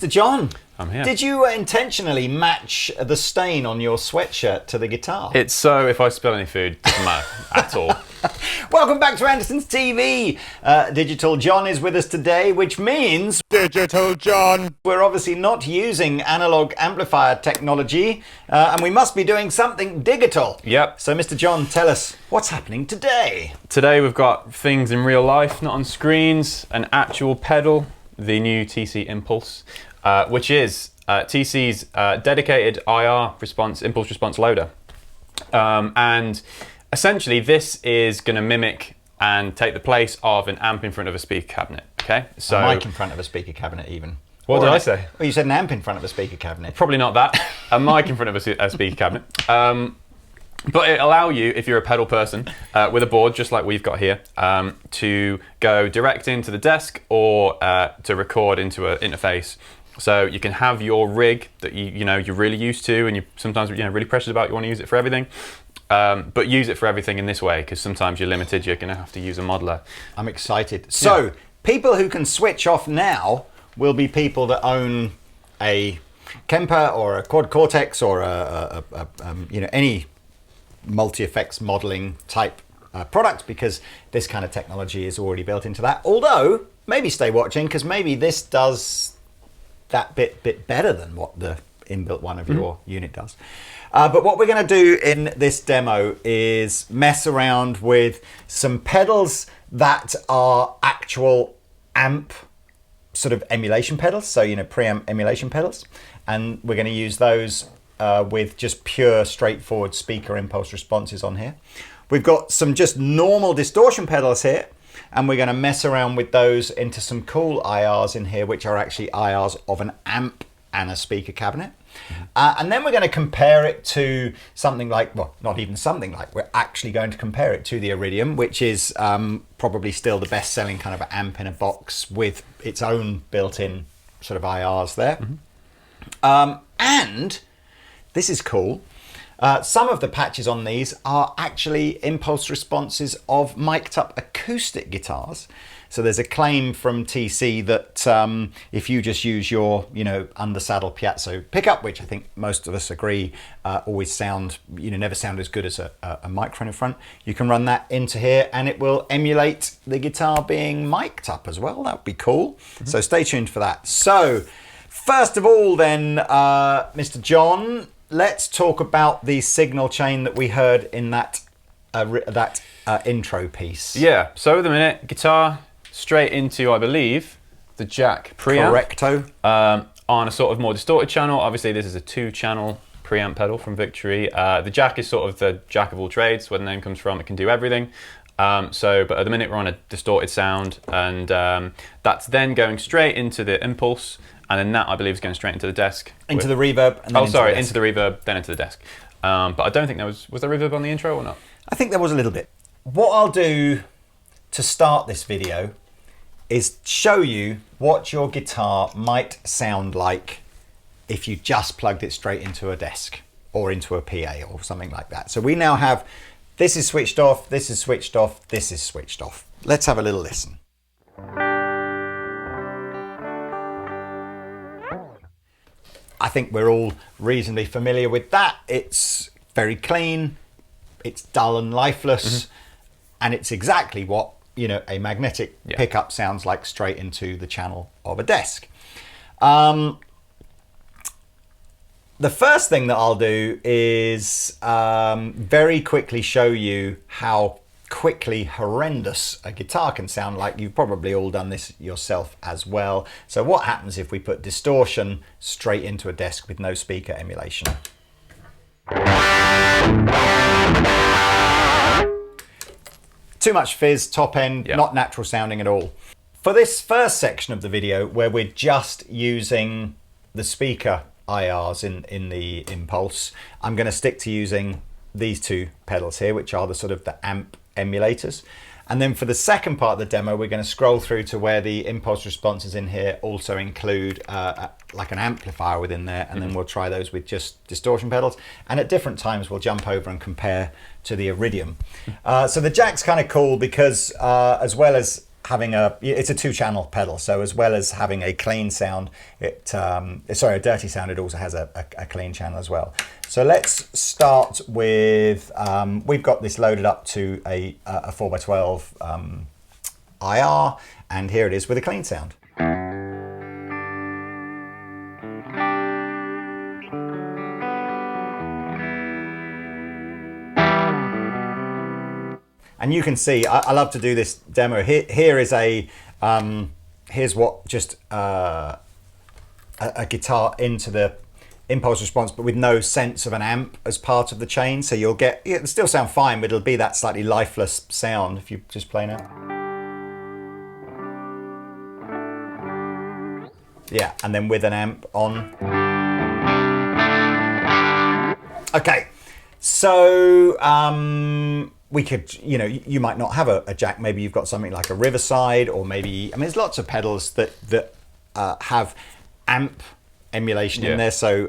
Mr. John, I'm here. did you intentionally match the stain on your sweatshirt to the guitar? It's so if I spill any food, it doesn't matter at all. Welcome back to Andertons TV. Digital John is with us today, which means Digital John. we're obviously not using analog amplifier technology, and we must be doing something digital. Yep. So, Mr. John, tell us what's happening today. Today we've got things in real life, not on screens, an actual pedal, the new TC Impulse, which is TC's dedicated IR response, impulse response loader. And essentially this is going to mimic and take the place of an amp in front of a speaker cabinet. Okay, so A mic in front of a speaker cabinet, even. What Or did an- I say? Well, you said an amp in front of a speaker cabinet. Probably not that. A mic in front of a speaker cabinet. But it allow you, if you're a pedal person, with a board just like we've got here, to go direct into the desk or to record into an interface. So you can have your rig that you're really used to, and you sometimes really precious about. You want to use it for everything, but use it for everything in this way, because sometimes you're limited. You're going to have to use a modeler. I'm excited. So, people who can switch off now will be people that own a Kemper or a Quad Cortex or any multi-effects modeling type product, because this kind of technology is already built into that. Although, maybe stay watching, because maybe this does that bit better than what the inbuilt one of your unit does. But what we're going to do in this demo is mess around with some pedals that are actual amp sort of emulation pedals, so preamp emulation pedals, and we're going to use those with just pure straightforward speaker impulse responses on here. We've got some just normal distortion pedals here, and we're going to mess around with those into some cool IRs in here, which are actually IRs of an amp and a speaker cabinet. And then we're going to compare it to something like, well, not even something like, we're actually going to compare it to the Iridium, which is probably still the best selling kind of amp in a box with its own built-in sort of IRs there. And this is cool. Some of the patches on these are actually impulse responses of mic'd up acoustic guitars. So there's a claim from TC that if you just use your, under saddle piezo pickup, which I think most of us agree always sound, never sound as good as a microphone in front, you can run that into here and it will emulate the guitar being mic'd up as well. That would be cool. So stay tuned for that. So first of all then, Mr. John, let's talk about the signal chain that we heard in that intro piece. Yeah. So at the minute, guitar straight into, I believe, the jack preamp. Correcto. On a sort of more distorted channel. Obviously, this is a 2-channel preamp pedal from Victory. The jack is sort of the jack of all trades. Where the name comes from, it can do everything. But at the minute, we're on a distorted sound, and that's then going straight into the impulse. And then that, I believe, is going straight into the desk. Into the reverb. And then into the reverb, then into the desk. But I don't think was there reverb on the intro or not? I think there was a little bit. What I'll do to start this video is show you what your guitar might sound like if you just plugged it straight into a desk or into a PA or something like that. So we now have, this is switched off, this is switched off, this is switched off. Let's have a little listen. I think we're all reasonably familiar with that. It's very clean, it's dull and lifeless, and it's exactly what a magnetic pickup sounds like straight into the channel of a desk. The first thing that I'll do is very quickly show you how quickly horrendous a guitar can sound like. You've probably all done this yourself as well. So what happens if we put distortion straight into a desk with no speaker emulation? Too much fizz, top end, not natural sounding at all. For this first section of the video, where we're just using the speaker IRs in the Impulse, I'm going to stick to using these two pedals here, which are the sort of the amp emulators. And then for the second part of the demo, we're going to scroll through to where the impulse responses in here also include like an amplifier within there, and then we'll try those with just distortion pedals. And at different times, we'll jump over and compare to the Iridium. So the jack's kind of cool because as well as having it's a 2-channel pedal, so as well as having a clean sound, a dirty sound, it also has a clean channel as well. So let's start with, we've got this loaded up to a 4x12 IR, and here it is with a clean sound. And you can see, I love to do this demo. Here is here's what just a guitar into the impulse response, but with no sense of an amp as part of the chain. So you'll get, it'll still sound fine, but it'll be that slightly lifeless sound if you just play now. Yeah, and then with an amp on. Okay, so we could, you might not have a jack. Maybe you've got something like a Riverside, or maybe, there's lots of pedals that have amp emulation in there. So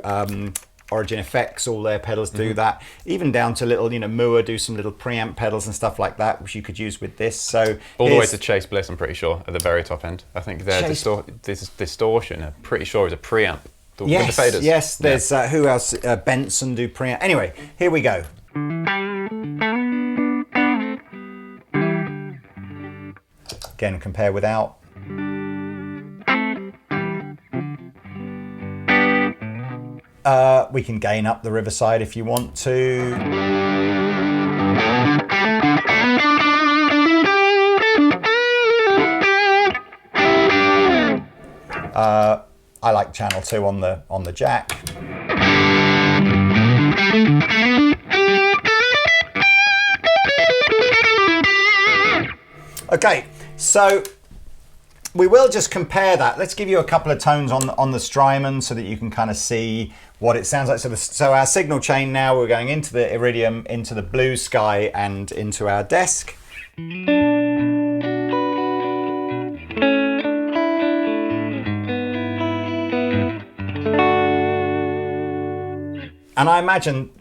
Origin Effects, all their pedals do that. Even down to little, Moa do some little preamp pedals and stuff like that, which you could use with this. So all the way to Chase Bliss, I'm pretty sure, at the very top end. I think their distortion, I'm pretty sure, is a preamp. Yes, with the faders. Yes. There's who else? Benson do preamp. Anyway, here we go. Again, compare without. We can gain up the Riverside if you want to. I like channel 2 on the jack. Okay, so we will just compare that. Let's give you a couple of tones on the Strymon so that you can kind of see what it sounds like. So our signal chain now, we're going into the Iridium, into the Blue Sky, and into our desk. And I imagine,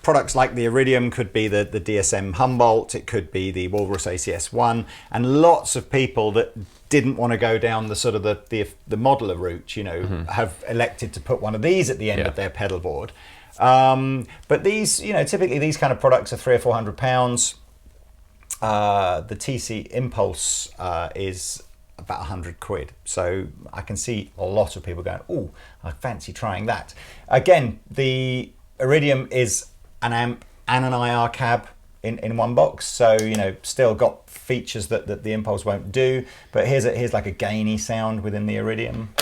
products like the Iridium could be the DSM Humboldt, it could be the Walrus ACS1, and lots of people that didn't want to go down the sort of the modeler route, have elected to put one of these at the end of their pedal board. But these, typically these kind of products are £300 or £400. The TC Impulse is about 100 quid. So I can see a lot of people going, oh, I fancy trying that. Again, the Iridium is an amp and an IR cab in one box. So, still got features that the Impulse won't do. But here's like a gainy sound within the Iridium.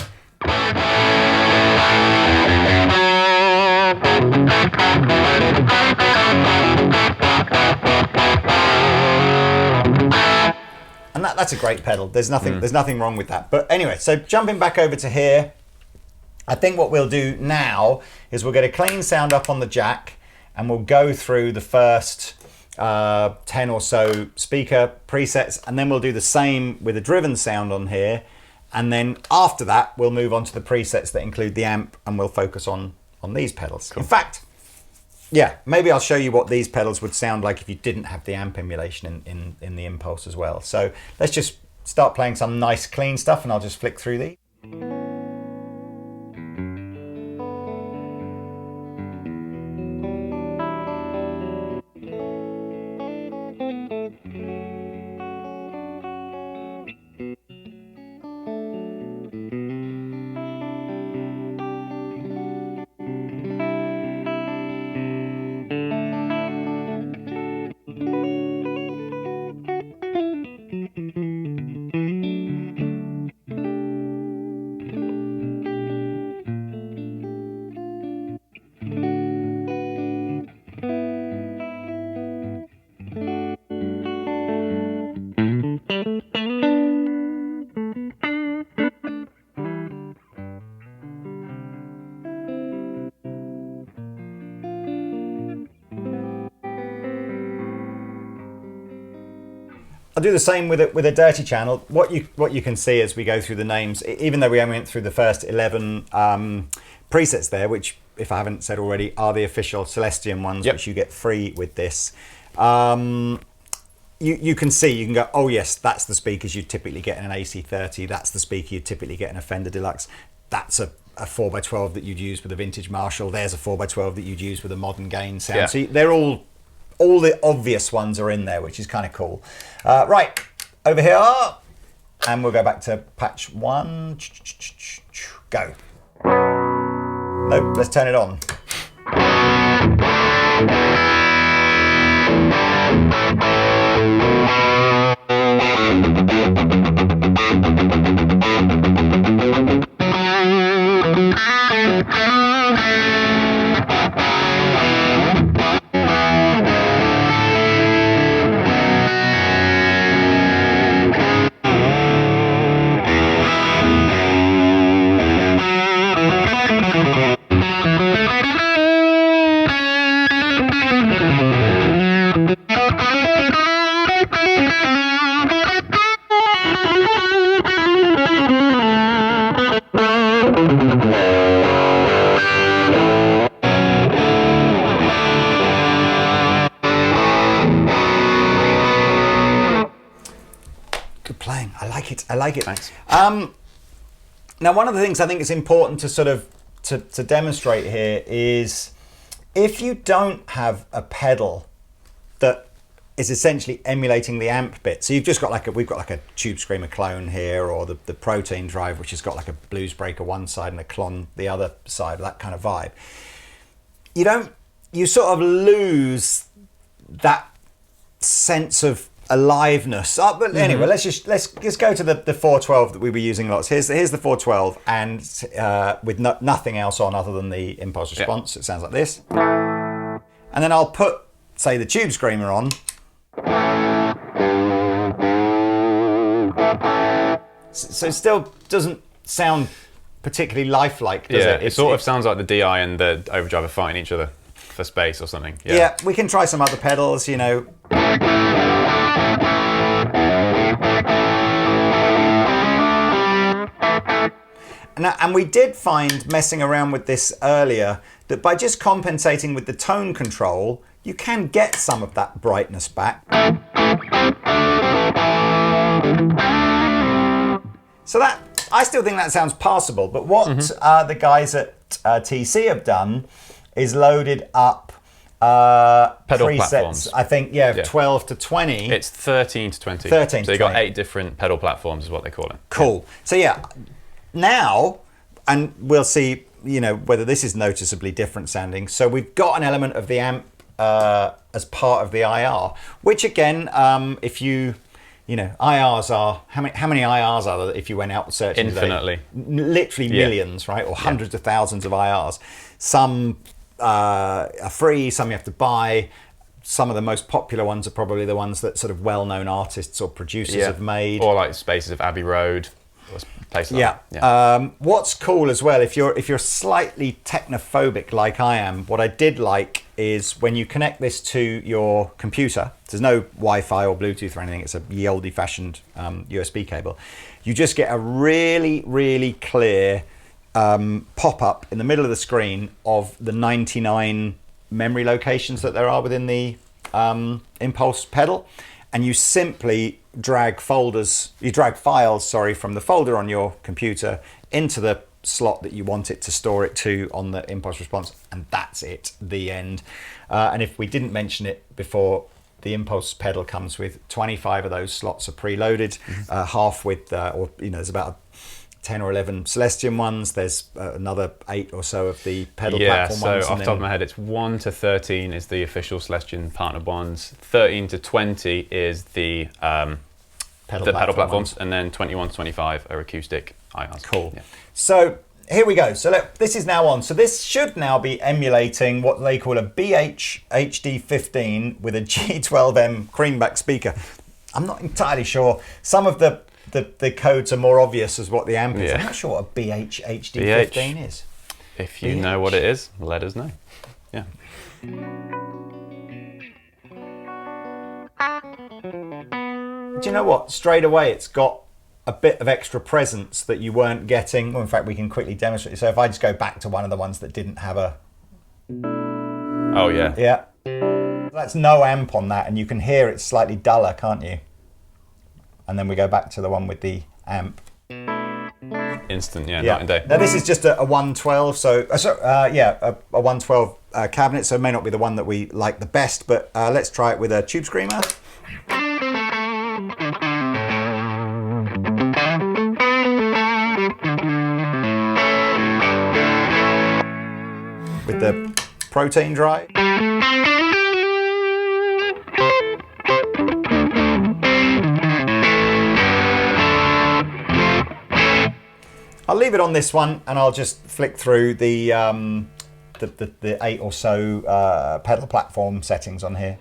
And that's a great pedal. There's nothing wrong with that. But anyway, so jumping back over to here, I think what we'll do now is we'll get a clean sound up on the jack, and we'll go through the first 10 or so speaker presets, and then we'll do the same with a driven sound on here. And then after that, we'll move on to the presets that include the amp, and we'll focus on these pedals. Cool. In fact, yeah, maybe I'll show you what these pedals would sound like if you didn't have the amp emulation in the Impulse as well. So let's just start playing some nice clean stuff, and I'll just flick through these. I'll do the same with a dirty channel. What you can see as we go through the names, even though we only went through the first 11 presets there, which, if I haven't said already, are the official Celestium ones, which you get free with this. you can see, you can go, oh yes, that's the speakers you typically get in an AC30. That's the speaker you typically get in a Fender Deluxe. That's a 4x12 that you'd use with a vintage Marshall. There's a 4x12 that you'd use with a modern gain sound. Yeah. So they're all the obvious ones are in there, which is kind of cool. Right, over here, and we'll go back to patch 1. Go. Nope, let's turn it on. Good playing. I like it. I like it. Thanks. Now, one of the things I think is important to sort of to demonstrate here is if you don't have a pedal that is essentially emulating the amp bit. So you've just got we've got like a Tube Screamer clone here, or the Protein drive, which has got like a Blues Breaker one side and a Klon the other side, that kind of vibe. You sort of lose that sense of aliveness. But anyway, let's go to the 412 that we were using lots. Here's the 412, and with nothing else on other than the impulse response. It sounds like this. And then I'll put, say, the Tube Screamer on. So it still doesn't sound particularly lifelike, does it? It sort of sounds like the DI and the overdrive are fighting each other for space or something. Yeah, we can try some other pedals, you know. And we did find, messing around with this earlier, that by just compensating with the tone control, you can get some of that brightness back. So I still think that sounds passable, but what the guys at TC have done is loaded up pedal presets, platforms. I think, 12 to 20. It's 13 to 20. 13 to so you got 20. 8 different pedal platforms is what they call it. Cool. So yeah, now, and we'll see, whether this is noticeably different sounding. So we've got an element of the amp as part of the IR, which again, if IRs are, how many IRs are there if you went out searching Infinitely. today? Literally millions, right? Or hundreds of thousands of IRs. Some are free, some you have to buy. Some of the most popular ones are probably the ones that sort of well-known artists or producers have made. Or like Spaces of Abbey Road. Or places like that. Yeah. What's cool as well, if you're slightly technophobic like I am, what I did like is when you connect this to your computer, there's no Wi-Fi or Bluetooth or anything, it's a ye olde fashioned USB cable, you just get a really, really clear pop-up in the middle of the screen of the 99 memory locations that there are within the Impulse pedal, and you simply drag files from the folder on your computer into the slot that you want it to store it to on the Impulse response, and that's it, the end. And if we didn't mention it before, the Impulse pedal comes with 25 of those slots are preloaded, half with, there's about 10 or 11 Celestion ones. There's another 8 or so of the pedal platform ones. So off the top of my head, it's 1 to 13 is the official Celestion partnered ones. 13 to 20 is the pedal platforms, and then 21 to 25 are acoustic IRs. Cool. Yeah. So here we go. So look, this is now on. So this should now be emulating what they call a BH HD15 with a G12M creamback speaker. I'm not entirely sure. Some of the codes are more obvious as what the amp is. I'm not sure what a BH HD15 is. If you know what it is, let us know. Yeah. Do you know what? Straight away, it's got a bit of extra presence that you weren't getting. Well, in fact, we can quickly demonstrate. So if I just go back to one of the ones that didn't have a... Oh, yeah. Yeah. That's no amp on that, and you can hear it's slightly duller, can't you? And then we go back to the one with the amp. Instant, night and day. Now this is just a 112, a 112 cabinet, so it may not be the one that we like the best, but let's try it with a tube screamer. With the protein dry. I'll leave it on this one, and I'll just flick through the 8 or so pedal platform settings on here.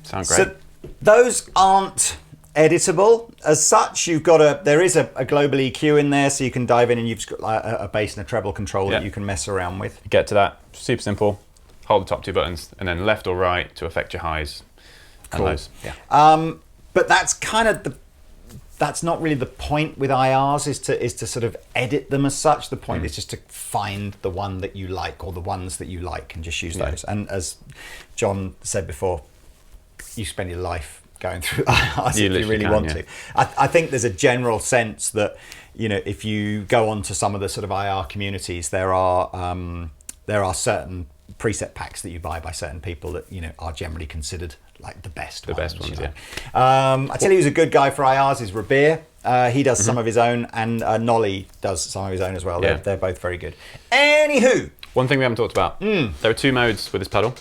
Sound great. So those aren't editable as such. There is a global EQ in there, so you can dive in and you've got a bass and a treble control that you can mess around with. Get to that, super simple. Hold the top two buttons and then left or right to affect your highs and lows. Yeah. But that's kind of that's not really the point with IRs, is to sort of edit them as such. The point is just to find the one that you like, or the ones that you like, and just use those. And as John said before, you spend your life going through IRs if you really want to. I think there's a general sense that, if you go onto some of the sort of IR communities, there are certain preset packs that you buy by certain people that are generally considered like the best ones. I tell you who's a good guy for IRs is Rabir. He does some of his own, and Nolly does some of his own as well. They're both very good. Anywho, one thing we haven't talked about. There are two modes with this pedal.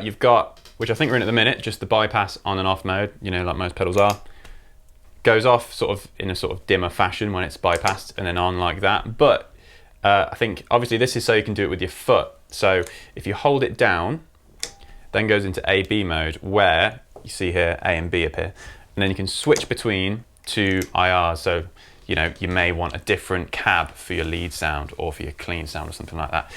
You've got, which I think we're in at the minute, just the bypass on and off mode, like most pedals are. Goes off sort of in a sort of dimmer fashion when it's bypassed, and then on like that. But I think obviously this is so you can do it with your foot. So if you hold it down, then goes into A/B mode, where you see here A and B appear, and then you can switch between two IRs. So you may want a different cab for your lead sound or for your clean sound or something like that,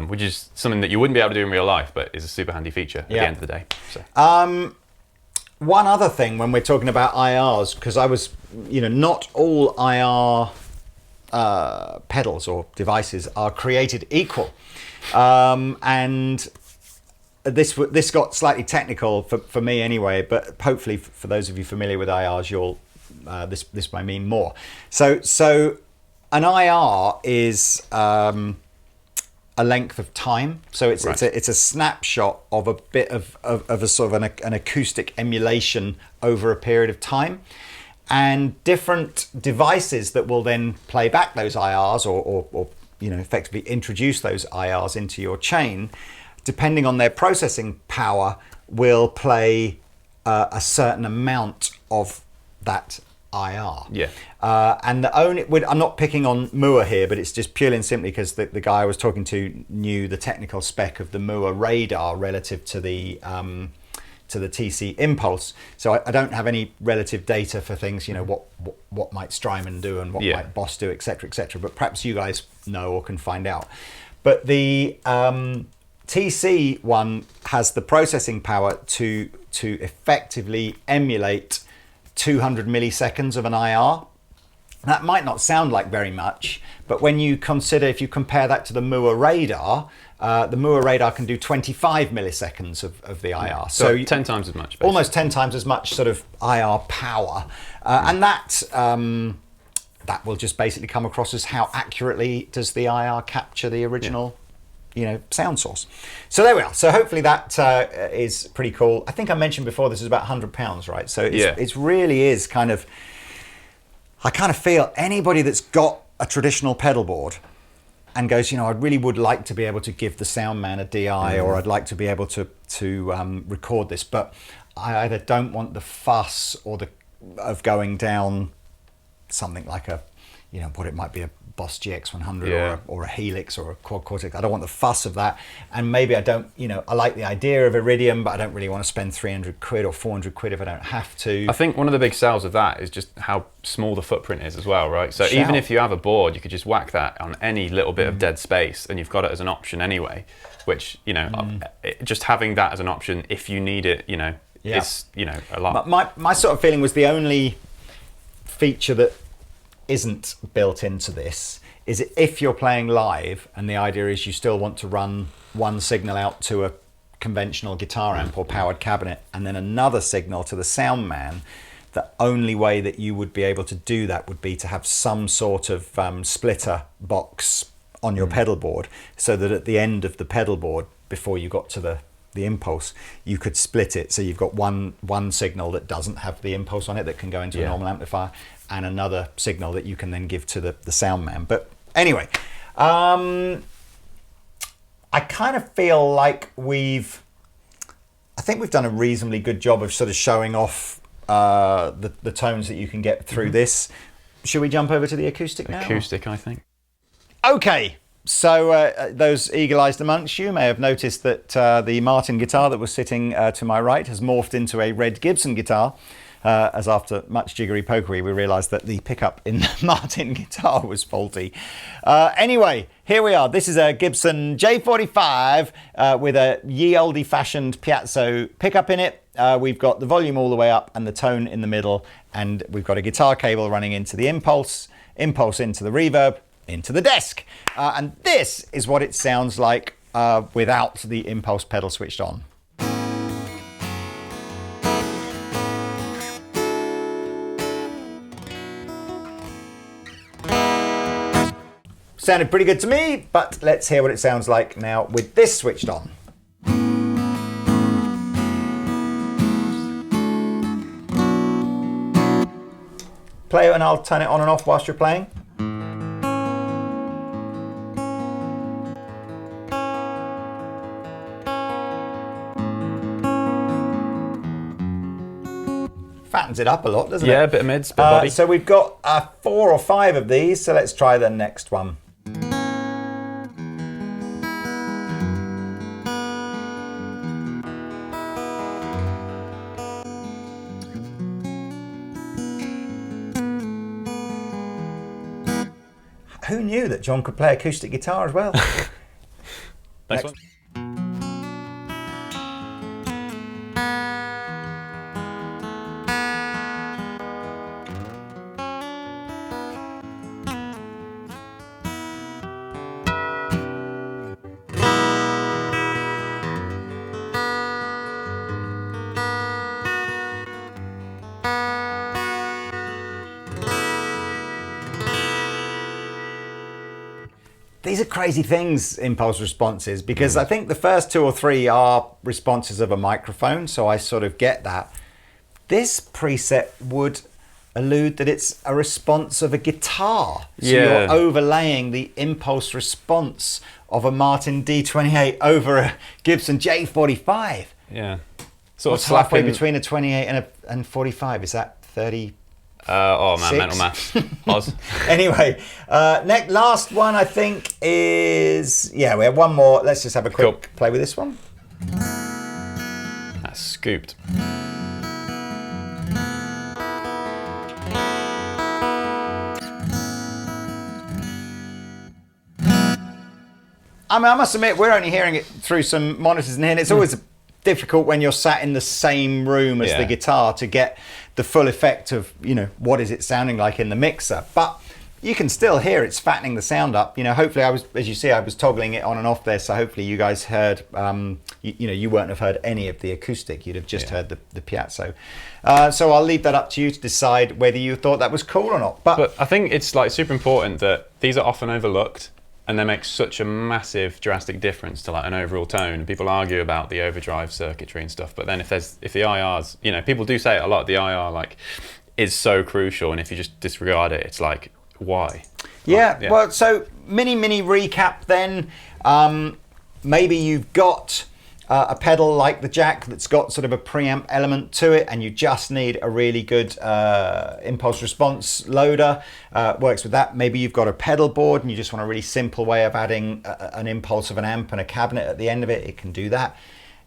which is something that you wouldn't be able to do in real life, but is a super handy feature at the end of the day. So. One other thing when we're talking about IRs, because I was, not all IR pedals or devices are created equal, and this got slightly technical for me anyway, but hopefully for those of you familiar with IRs, you'll this may mean more. So an IR is a length of time. So it's a snapshot of a bit of a sort of an acoustic emulation over a period of time, and different devices that will then play back those IRs or effectively introduce those IRs into your chain, depending on their processing power, will play a certain amount of that IR. Yeah. And I'm not picking on Mua here, but it's just purely and simply because the guy I was talking to knew the technical spec of the Mua radar relative to the TC Impulse. So I don't have any relative data for things, what might Strymon do and what might Boss do, etc., etc. But perhaps you guys know or can find out. But the TC one has the processing power to effectively emulate 200 milliseconds of an IR. That might not sound like very much, but when you consider, if you compare that to the Mua radar can do 25 milliseconds of the IR. So 10 times as much, basically. Almost 10 times as much sort of IR power. And that will just basically come across as how accurately does the IR capture the original sound source. So there we are. So hopefully that is pretty cool. I think I mentioned before this is about £100, right? So it really is kind of, I kind of feel anybody that's got a traditional pedal board and goes, I really would like to be able to give the sound man a DI, or I'd like to be able to record this, but I either don't want the fuss of going down something like what it might be, a Boss GX100 or a Helix or a Quad Cortex. I don't want the fuss of that, and maybe I don't, I like the idea of Iridium, but I don't really want to spend 300 quid or 400 quid if I don't have to. I think one of the big sells of that is just how small the footprint is as well, right? So even if you have a board, you could just whack that on any little bit of dead space, and you've got it as an option anyway, which, just having that as an option if you need it, is, a lot. My sort of feeling was the only feature that isn't built into this is if you're playing live and the idea is you still want to run one signal out to a conventional guitar amp or powered cabinet and then another signal to the sound man, the only way that you would be able to do that would be to have some sort of splitter box on your pedal board, so that at the end of the pedal board, before you got to the impulse, you could split it, so you've got one signal that doesn't have the impulse on it that can go into a normal amplifier, and another signal that you can then give to the sound man. But anyway, I kind of feel like I think we've done a reasonably good job of sort of showing off the tones that you can get through this. Should we jump over to the acoustic now? Acoustic, I think. Okay. So those eagle-eyed amongst you may have noticed that the Martin guitar that was sitting to my right has morphed into a red Gibson guitar, as after much jiggery-pokery we realised that the pickup in the Martin guitar was faulty. Anyway, here we are. This is a Gibson J45 with a ye olde fashioned piezo pickup in it. We've got the volume all the way up and the tone in the middle, and we've got a guitar cable running into the impulse into the reverb, into the desk. And this is what it sounds like without the impulse pedal switched on. Sounded pretty good to me, but let's hear what it sounds like now with this switched on. Play it and I'll turn it on and off whilst you're playing. Fattens it up a lot, doesn't it? Yeah, a bit of mids, bit of body. So we've got 4 or 5 of these, so let's try the next one. Who knew that John could play acoustic guitar as well? Next one. These are crazy things, impulse responses, because I think the first 2 or 3 are responses of a microphone, so I sort of get that. This preset would allude that it's a response of a guitar. So you're overlaying the impulse response of a Martin D28 over a Gibson J45. Yeah. Sort What's of slapping halfway between a 28 and 45? Is that 30? Oh man, 6? mental maths. Oz. Anyway, last one I think is, we have one more. Let's just have a quick play with this one. That's scooped. I mean, I must admit, we're only hearing it through some monitors in here, and it's always difficult when you're sat in the same room as the guitar to get the full effect of, what is it sounding like in the mixer. But you can still hear it's fattening the sound up. Hopefully as you see, I was toggling it on and off there, so hopefully you guys heard, you won't have heard any of the acoustic, you'd have just heard the piezo. So I'll leave that up to you to decide whether you thought that was cool or not. But I think it's like super important that these are often overlooked, and they make such a massive drastic difference to like an overall tone. People argue about the overdrive circuitry and stuff, but then if the IRs, people do say it a lot, the IR like is so crucial, and if you just disregard it, it's like, why? Yeah, well, so mini recap then. Maybe you've got a pedal like the Jack that's got sort of a preamp element to it, and you just need a really good impulse response loader. Works with that. Maybe you've got a pedal board and you just want a really simple way of adding an impulse of an amp and a cabinet at the end of it. It can do that.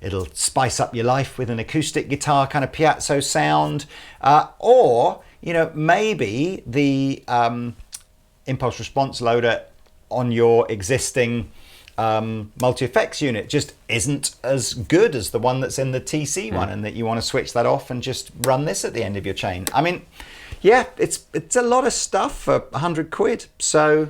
It'll spice up your life with an acoustic guitar kind of piezo sound. Or, you know, maybe the impulse response loader on your existing multi-effects unit just isn't as good as the one that's in the TC one, and that you want to switch that off and just run this at the end of your chain. I mean, yeah, it's a lot of stuff for 100 quid. So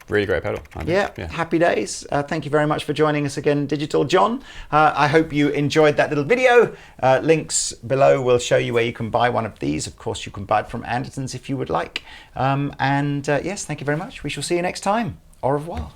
really great pedal. Yeah, happy days. Thank you very much for joining us again, Digital John. I hope you enjoyed that little video. Links below will show you where you can buy one of these. Of course, you can buy it from Andertons if you would like. Yes, thank you very much. We shall see you next time. Au revoir.